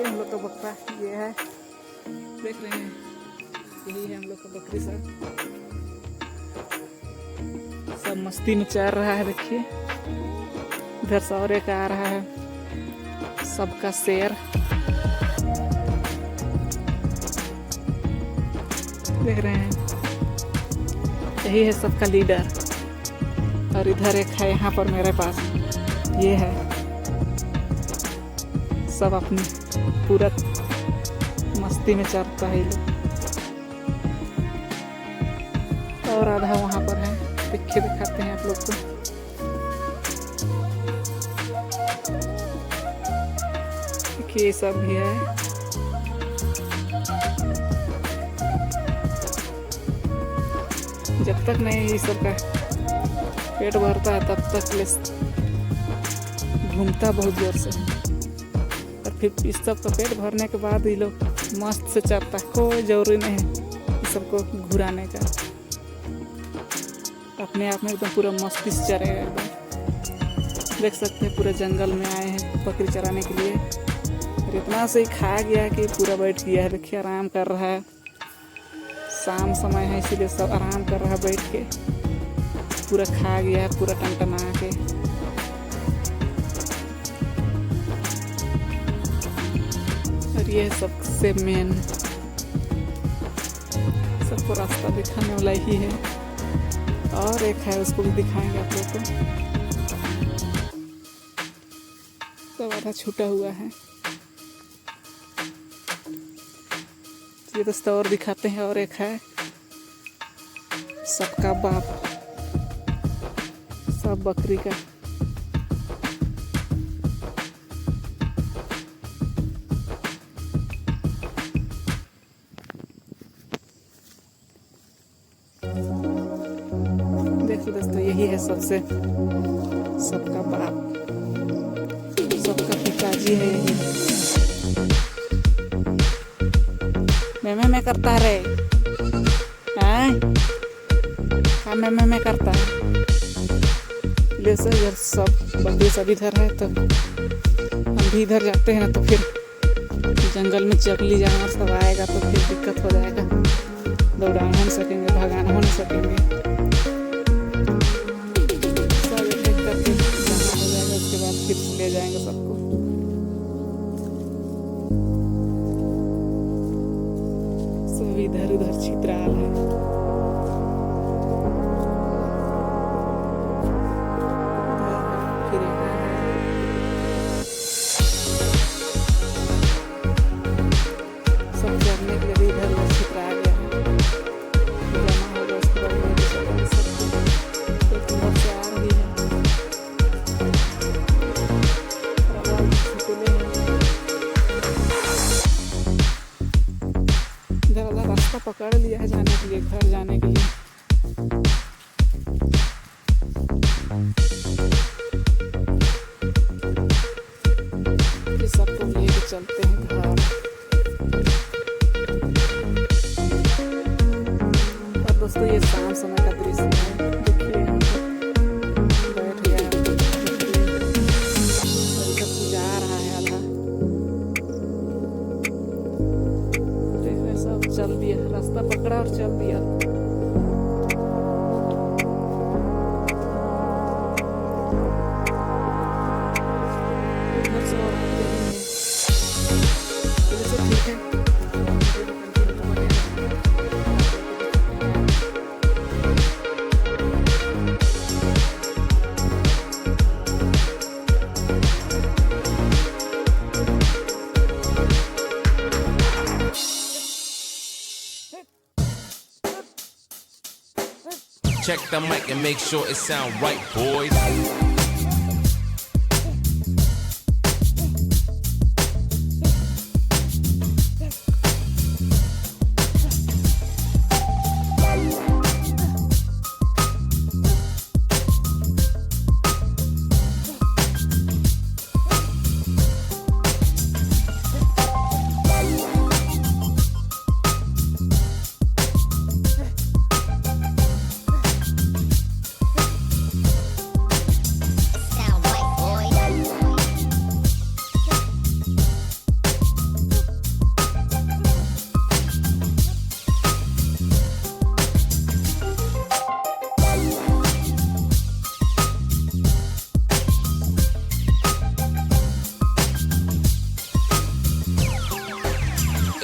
देखिए हम लोग का बकरा ये है, देख रहे हैं, यही है हम लोग का बकरी। सब मस्ती में चल रहा है। देखिए इधर से और एक आ रहा है, सबका शेर। देख रहे हैं, यही है सबका लीडर। और इधर एक है यहाँ पर मेरे पास, ये है। सब अपनी पूरा मस्ती में चलता है ये लोग। और आधा वहाँ पर है, दिखाते हैं आप लोग को। देखिए ये सब भी है। जब तक नहीं ये सब का पेट भरता है तब तक घूमता बहुत जोर से, और फिर इस सब का पेट भरने के बाद ये लोग मस्त से चलता है। कोई जरूरी नहीं है इस सबको घुराने का, अपने आप में एकदम पूरा मस्ती से चरेगा एकदम। देख सकते हैं पूरे जंगल में आए हैं बकरी चराने के लिए, और इतना से ही खा गया कि पूरा बैठ गया है। देखिए आराम कर रहा है, शाम समय है इसीलिए सब आराम कर रहा है बैठ के। पूरा खा गया है, पूरा टनटना के। और ये सबसे मेन सबको रास्ता दिखाने वाला ही है, और एक है उसको भी दिखाएंगे आप लोग को। सब आधा छूटा हुआ है। ये दोस्तों और दिखाते हैं, और एक है सबका बाप, सब बकरी का। देखो दोस्तों, यही है सबका बाप, सबका पिताजी है यही। मैं करता रे, मैं करता है। इधर सब बकरी सब इधर है, तो हम भी इधर जाते हैं ना, तो फिर जंगल में जंगली जानवर सब आएगा तो फिर दिक्कत हो जाएगा। दौड़ाना नहीं सकेंगे, भगाना हो नहीं सकेंगे। सब एक एक करके जमा हो जाएगा, उसके बाद फिर ले जाएंगे सबको। सब इधर उधर छितराल है। सब चढ़ने के लिए इधर उधर छितरा गया है, जमा हो गया। उसके बाद में सब एक उधर से आ रही है, इधर उधर रास्ता पकड़ लिया है जाने के लिए, घर जाने के लिए। ये सबको लेके चलते हैं घर। और दोस्तों ये शाम समय का दृश्य है। देखिए यहाँ पर बैठ गया है, इधर जा रहा है आधा। देखिए सब चल दिया, रास्ता पकड़ा और चल दिया। इधर से और आगे नहीं है, इधर से ठीक है। Check the mic and make sure it sound right, boys.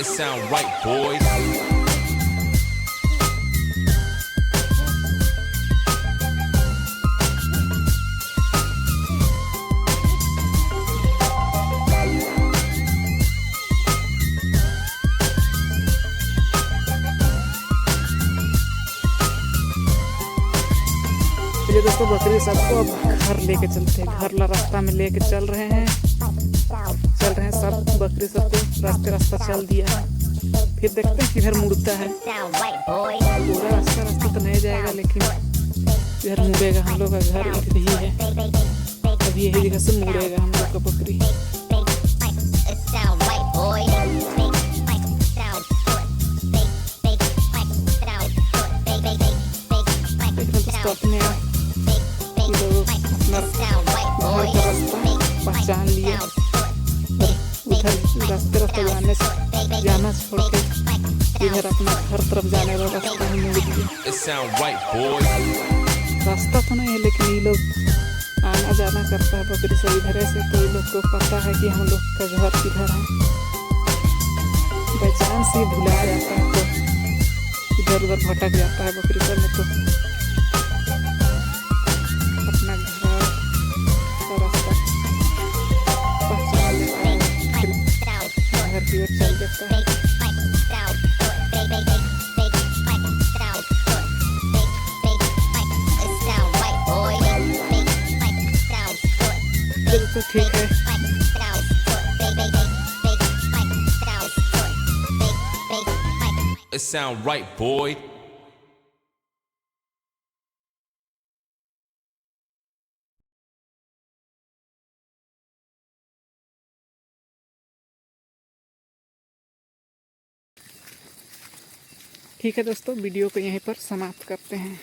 it sound right, boys. चलिए दोस्तों, बकरी सबको अब घर लेके चलते हैं। घर ला रास्ता में लेके चल रहे हैं सब। बकरी सबको रास्ता चल दिया है। फिर देखते हैं किधर मुड़ता है। पूरा रास्ता तो नहीं जाएगा, लेकिन इधर मुड़ेगा। हम लोग का घर इधर ही है, अभी यही जगह से मुड़ेगा हम लोग का बकरी। अपने पहचान लिए, उधर रास्ते जाना छोड़ के इधर अपना घर तरफ जाने वाला रास्ता में मुड़ दिए। रास्ता तो नहीं है, लेकिन ये लोग आना जाना करता है बकरी सब इधर से, तो ये लोग को पता है कि हम लोग का घर किधर है। पहचान से भुला जाता है तो इधर उधर भटक जाता है बकरी सब में, तो अपना घर का रास्ता पहचान लेता है, फिर घर की ओर चल देता है। तो ठीक है, It sound right, boy. ठीक है दोस्तों, वीडियो को यहीं पर समाप्त करते हैं।